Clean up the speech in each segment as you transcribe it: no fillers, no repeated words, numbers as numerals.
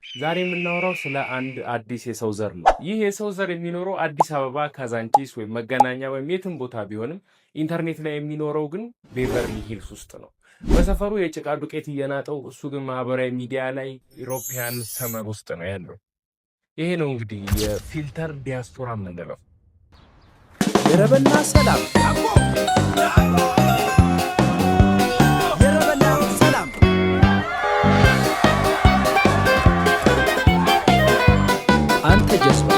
ዛሬ የምናወራው ስለ አንድ አዲስ የሰው ዘር ነው። ይህ የሰው ዘር የሚኖረው አዲስ አበባ ካዛንቺስ ወይም መገናኛ ወይም የትም ቦታ ቢሆንም ኢንተርኔት ላይ የሚኖረው ግን ቤቨርሊ ሂልስ ውስጥ ነው። በሰፈሩ የጭቃ ዱቄት እየናጠው፣ እሱ ግን ማህበራዊ ሚዲያ ላይ ኢሮፒያን ሰመር ውስጥ ነው ያለው። ይሄ ነው እንግዲህ የፊልተር ዲያስፖራ የምንለው። የረበና ሰላም አንተ ጀስባ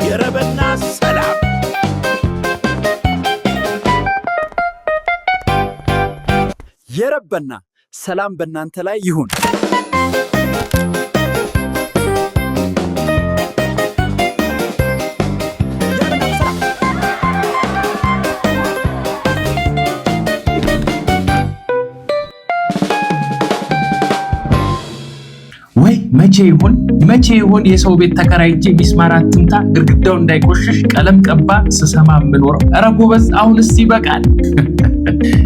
የረበና ሰላም የረበና ሰላም በእናንተ ላይ ይሁን። ወይ መቼ ይሆን የሰው ቤት ተከራይቼ ሚስማር አትምታ ግድግዳው እንዳይቆሽሽ ቀለም ቀባ ስሰማ የምኖረው? ኧረ ጎበዝ አሁንስ ይበቃል።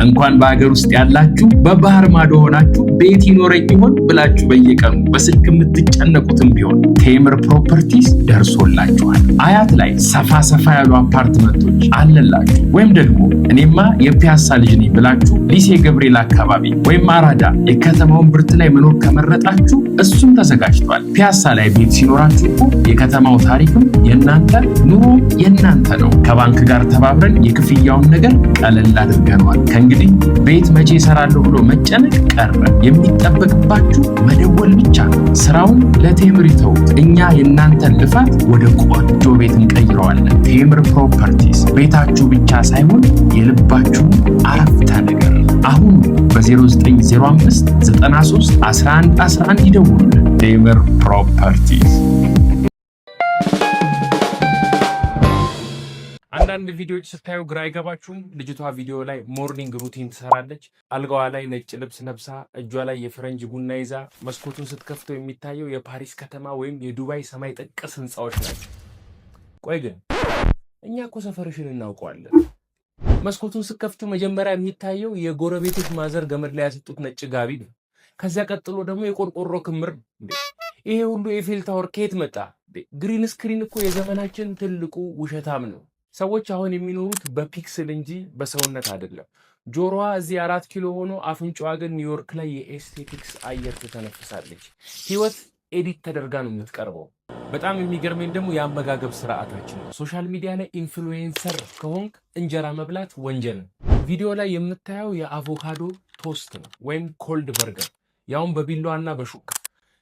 እንኳን በሀገር ውስጥ ያላችሁ በባህር ማዶ ሆናችሁ ቤት ይኖረኝ ይሆን ብላችሁ በየቀኑ በስልክ የምትጨነቁትም ቢሆን ቴምር ፕሮፐርቲስ ደርሶላችኋል። አያት ላይ ሰፋ ያሉ አፓርትመንቶች አለላችሁ። ወይም ደግሞ እኔማ የፒያሳ ልጅ ነኝ ብላችሁ ሊሴ ገብርኤል አካባቢ ወይም አራዳ የከተማውን ብርት ላይ መኖር ከመረጣችሁ እሱም ተዘጋጅቷል። ፒያሳ ላይ ቤት ሲኖራችሁ እኮ የከተማው ታሪክም የእናንተ ኑሮም የእናንተ ነው። ከባንክ ጋር ተባብረን የክፍያውን ነገር ቀለል አድርገነዋል። ከእንግዲህ ቤት መቼ እሰራለሁ ብሎ መጨነቅ ቀረ። የሚጠበቅባችሁ መደወል ብቻ ነው። ስራውን ለቴምር ይተውት። እኛ የእናንተን ልፋት ወደ ቆንጆ ቤት እንቀይረዋለን። ቴምር ፕሮፐርቲስ ቤታችሁ ብቻ ሳይሆን የልባችሁ አረፍተ ነገር። አሁን በ0905 93 11 11 ይደውሉልን። ቴምር ፕሮፐርቲስ። አንዳንድ ቪዲዮዎች ስታዩ ግራ አይገባችሁም? ልጅቷ ቪዲዮ ላይ ሞርኒንግ ሩቲን ትሰራለች። አልጋዋ ላይ ነጭ ልብስ ለብሳ እጇ ላይ የፈረንጅ ቡና ይዛ መስኮቱን ስትከፍተው የሚታየው የፓሪስ ከተማ ወይም የዱባይ ሰማይ ጠቀስ ህንፃዎች ናቸው። ቆይ ግን እኛ እኮ ሰፈርሽን እናውቀዋለን። መስኮቱን ስትከፍቱ መጀመሪያ የሚታየው የጎረቤቶች ማዘር ገመድ ላይ ያሰጡት ነጭ ጋቢ ነው። ከዚያ ቀጥሎ ደግሞ የቆርቆሮ ክምር። ይሄ ሁሉ የኤፌል ታወር ከየት መጣ? ግሪን ስክሪን እኮ የዘመናችን ትልቁ ውሸታም ነው። ሰዎች አሁን የሚኖሩት በፒክስል እንጂ በሰውነት አይደለም። ጆሮዋ እዚህ 4 ኪሎ ሆኖ አፍንጫዋ ግን ኒውዮርክ ላይ የኤስቴቲክስ አየር ትተነፍሳለች። ህይወት ኤዲት ተደርጋ ነው የምትቀርበው። በጣም የሚገርመኝ ደግሞ የአመጋገብ ስርዓታችን ነው። ሶሻል ሚዲያ ላይ ኢንፍሉዌንሰር ከሆንክ እንጀራ መብላት ወንጀል ነው። ቪዲዮ ላይ የምታየው የአቮካዶ ቶስት ነው ወይም ኮልድ በርገር፣ ያውም በቢላዋና በሹካ።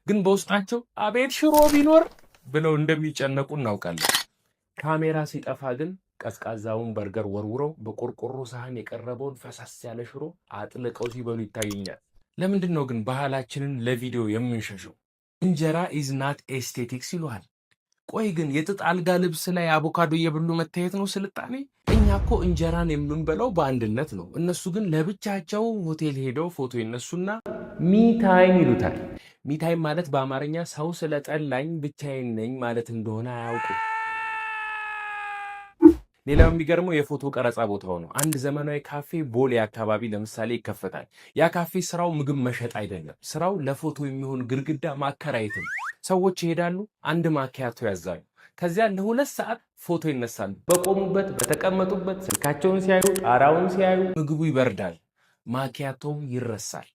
ግን በውስጣቸው አቤት ሽሮ ቢኖር ብለው እንደሚጨነቁ እናውቃለን። ካሜራ ሲጠፋ ግን ቀዝቃዛውን በርገር ወርውረው በቆርቆሮ ሳህን የቀረበውን ፈሳስ ያለ ሽሮ አጥልቀው ሲበሉ ይታየኛል። ለምንድን ነው ግን ባህላችንን ለቪዲዮ የምንሸሸው? እንጀራ ኢዝ ናት ኤስቴቲክስ ይሉሃል። ቆይ ግን የጥጥ አልጋ ልብስ ላይ አቮካዶ እየበሉ መታየት ነው ስልጣኔ? እኛ እኮ እንጀራን የምንበላው በአንድነት ነው። እነሱ ግን ለብቻቸው ሆቴል ሄደው ፎቶ ይነሱና ሚታይም ይሉታል። ሚታይም ማለት በአማርኛ ሰው ስለጠላኝ ብቻዬን ነኝ ማለት እንደሆነ አያውቁም። ሌላው የሚገርመው የፎቶ ቀረጻ ቦታው ነው። አንድ ዘመናዊ ካፌ ቦሌ አካባቢ ለምሳሌ ይከፈታል። ያ ካፌ ስራው ምግብ መሸጥ አይደለም። ስራው ለፎቶ የሚሆን ግድግዳ ማከራየት ነው። ሰዎች ይሄዳሉ፣ አንድ ማኪያቶ ያዛሉ። ከዚያ ለ2 ሰዓት ፎቶ ይነሳሉ። በቆሙበት በተቀመጡበት፣ ስልካቸውን ሲያዩ፣ ጣራውን ሲያዩ ምግቡ ይበርዳል፣ ማኪያቶም ይረሳል።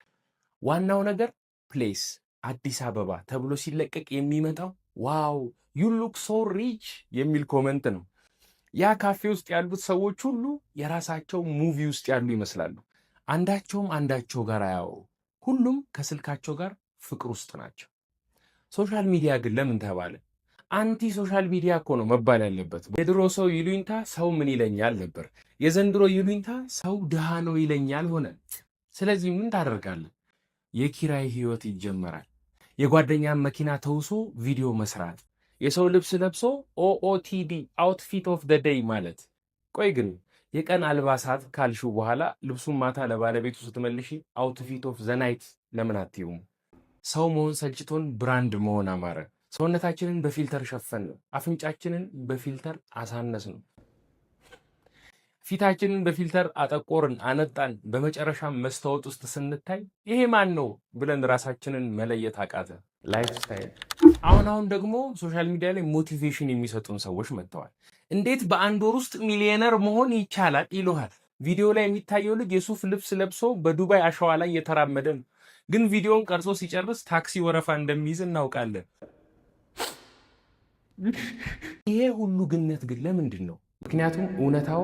ዋናው ነገር ፕሌስ አዲስ አበባ ተብሎ ሲለቀቅ የሚመጣው ዋው ዩ ሉክ ሶ ሪች የሚል ኮመንት ነው። ያ ካፌ ውስጥ ያሉት ሰዎች ሁሉ የራሳቸው ሙቪ ውስጥ ያሉ ይመስላሉ። አንዳቸው ጋር አያወሩ። ሁሉም ከስልካቸው ጋር ፍቅር ውስጥ ናቸው። ሶሻል ሚዲያ ግን ለምን ተባለ? አንቲ ሶሻል ሚዲያ እኮ ነው መባል ያለበት። የድሮ ሰው ይሉኝታ ሰው ምን ይለኛል ነበር። የዘንድሮ ይሉኝታ ሰው ድሃ ነው ይለኛል ሆነ። ስለዚህ ምን ታደርጋለህ? የኪራይ ህይወት ይጀመራል። የጓደኛን መኪና ተውሶ ቪዲዮ መስራት፣ የሰው ልብስ ለብሶ ኦኦቲዲ አውትፊት ኦፍ ዘ ዴይ ማለት። ቆይ ግን የቀን አልባሳት ካልሽው በኋላ ልብሱን ማታ ለባለቤቱ ስትመልሺ አውትፊት ኦፍ ዘ ናይት ለምን አትይውም? ሰው መሆን ሰልችቶን ብራንድ መሆን አማረ። ሰውነታችንን በፊልተር ሸፈን ነው። አፍንጫችንን በፊልተር አሳነስ ነው። ፊታችንን በፊልተር አጠቆርን፣ አነጣን። በመጨረሻም መስታወት ውስጥ ስንታይ ይሄ ማን ነው ብለን ራሳችንን መለየት አቃተ። ላይፍ ስታይል። አሁን ደግሞ ሶሻል ሚዲያ ላይ ሞቲቬሽን የሚሰጡን ሰዎች መጥተዋል። እንዴት በአንድ ወር ውስጥ ሚሊዮነር መሆን ይቻላል ይሉሃል። ቪዲዮ ላይ የሚታየው ልጅ የሱፍ ልብስ ለብሶ በዱባይ አሸዋ ላይ እየተራመደ ነው። ግን ቪዲዮውን ቀርጾ ሲጨርስ ታክሲ ወረፋ እንደሚይዝ እናውቃለን። ይሄ ሁሉ ግነት ግን ለምንድን ነው? ምክንያቱም እውነታው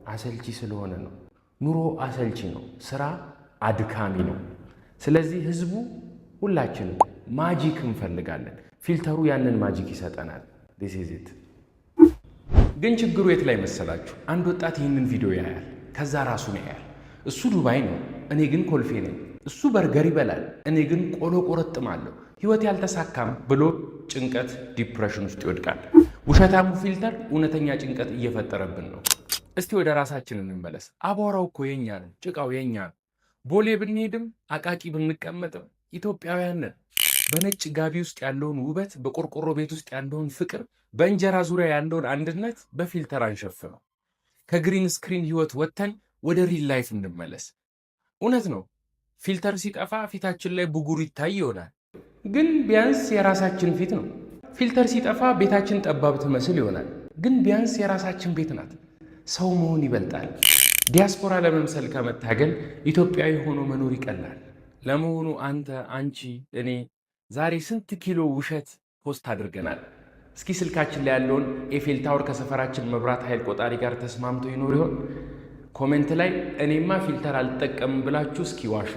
አሰልቺ ስለሆነ ነው። ኑሮ አሰልቺ ነው። ስራ አድካሚ ነው። ስለዚህ ህዝቡ ሁላችንም ማጂክ እንፈልጋለን። ፊልተሩ ያንን ማጂክ ይሰጠናል። this is it። ግን ችግሩ የት ላይ መሰላችሁ? አንድ ወጣት ይህንን ቪዲዮ ያያል፣ ከዛ ራሱን ያያል። እሱ ዱባይ ነው፣ እኔ ግን ኮልፌ ነኝ። እሱ በርገር ይበላል፣ እኔ ግን ቆሎ ቆረጥማለሁ። ህይወት ያልተሳካም ብሎ ጭንቀት፣ ዲፕሬሽን ውስጥ ይወድቃል። ውሸታሙ ፊልተር እውነተኛ ጭንቀት እየፈጠረብን ነው። እስቲ ወደ ራሳችን እንመለስ። አቧራው እኮ የኛ ነው፣ ጭቃው የኛ ነው። ቦሌ ብንሄድም አቃቂ ብንቀመጥም ኢትዮጵያውያን ነን። በነጭ ጋቢ ውስጥ ያለውን ውበት፣ በቆርቆሮ ቤት ውስጥ ያለውን ፍቅር፣ በእንጀራ ዙሪያ ያለውን አንድነት በፊልተር አንሸፍነው። ከግሪን ስክሪን ህይወት ወጥተን ወደ ሪል ላይፍ እንመለስ። እውነት ነው ፊልተር ሲጠፋ ፊታችን ላይ ብጉር ይታይ ይሆናል፣ ግን ቢያንስ የራሳችን ፊት ነው። ፊልተር ሲጠፋ ቤታችን ጠባብ ትመስል ይሆናል፣ ግን ቢያንስ የራሳችን ቤት ናት። ሰው መሆን ይበልጣል። ዲያስፖራ ለመምሰል ከመታገል ኢትዮጵያዊ ሆኖ መኖር ይቀላል። ለመሆኑ አንተ፣ አንቺ፣ እኔ ዛሬ ስንት ኪሎ ውሸት ፖስት አድርገናል? እስኪ ስልካችን ላይ ያለውን ኤፌል ታወር ከሰፈራችን መብራት ኃይል ቆጣሪ ጋር ተስማምቶ ይኖር ይሆን? ኮሜንት ላይ እኔማ ፊልተር አልጠቀምም ብላችሁ እስኪ ዋሹ።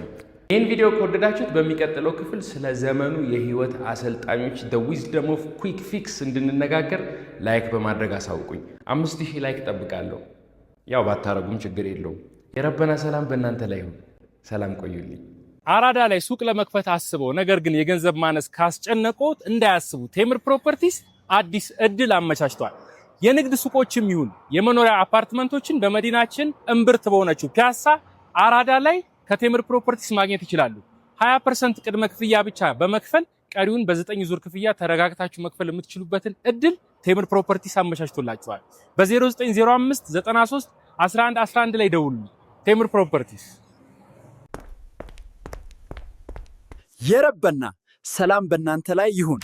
ይህን ቪዲዮ ከወደዳችሁት በሚቀጥለው ክፍል ስለ ዘመኑ የህይወት አሰልጣኞች the wisdom of quick fix እንድንነጋገር ላይክ በማድረግ አሳውቁኝ። 5000 ላይክ ጠብቃለሁ። ያው ባታረጉም ችግር የለውም። የረበና ሰላም በእናንተ ላይ ይሁን። ሰላም ቆዩልኝ። አራዳ ላይ ሱቅ ለመክፈት አስበው ነገር ግን የገንዘብ ማነስ ካስጨነቆት እንዳያስቡ ቴምር ፕሮፐርቲስ አዲስ እድል አመቻችቷል። የንግድ ሱቆችም ይሁን የመኖሪያ አፓርትመንቶችን በመዲናችን እምብርት በሆነችው ፒያሳ አራዳ ላይ ከቴምር ፕሮፐርቲስ ማግኘት ይችላሉ። 20% ቅድመ ክፍያ ብቻ በመክፈል ቀሪውን በ9 ዙር ክፍያ ተረጋግታችሁ መክፈል የምትችሉበትን እድል ቴምር ፕሮፐርቲስ አመቻችቶላችኋል። በ0905 93 11 11 ላይ ደውሉ። ቴምር ፕሮፐርቲስ። የረበና ሰላም በእናንተ ላይ ይሁን።